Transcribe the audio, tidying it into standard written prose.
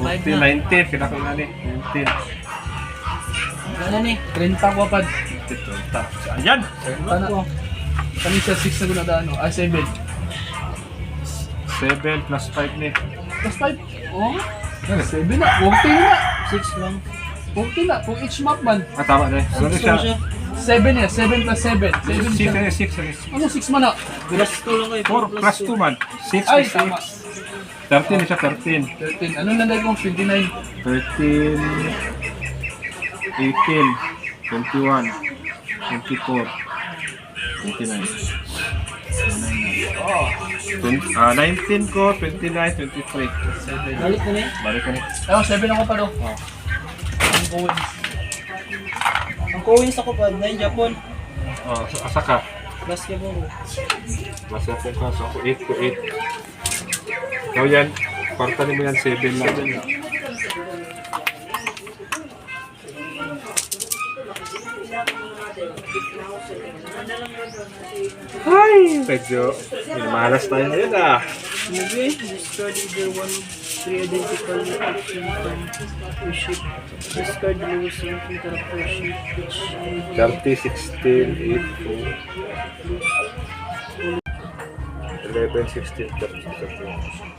40, 19. Kailan ko nga ni? 19. Ano ni? 30 ko pa. 30. Ayan! Ano ko? Kani siya 6 na gunadaan, no? 7. 7 plus 5 ni. Plus 5? Oh? 7 na. 40 na. 6 lang. 40 na. Kung each map man. Ah, tama na. Ano na 6 siya? lang siya. 7 niya. 7 plus 7. 7 siya. 6. Ano 6 man na? Plus 2 lang kayo. 4 plus 2 man. 6 Ay, plus tama. 6. 13 na siya, 13. 13. Anong nanday kong 29? 13, 18, 21, 24, 29. Oh. 19 ko, 29, 23. Balik na niya. Balik ka ni. Ayun, 7 ako pa do. Ang coins. Ang coins ako pa, 9 Japon. Oh, asa ka? Basketball. Basta kung ka, so ako 8 to 8. Ikaw yan, parta mo yan 7 lang. Ay, medyo malas tayo ngayon ah. Movie, discard either one of 3 identical action from your ship. Discard the lowest ranking character ship which 30, 16, 8, 11, 16, 30, 31.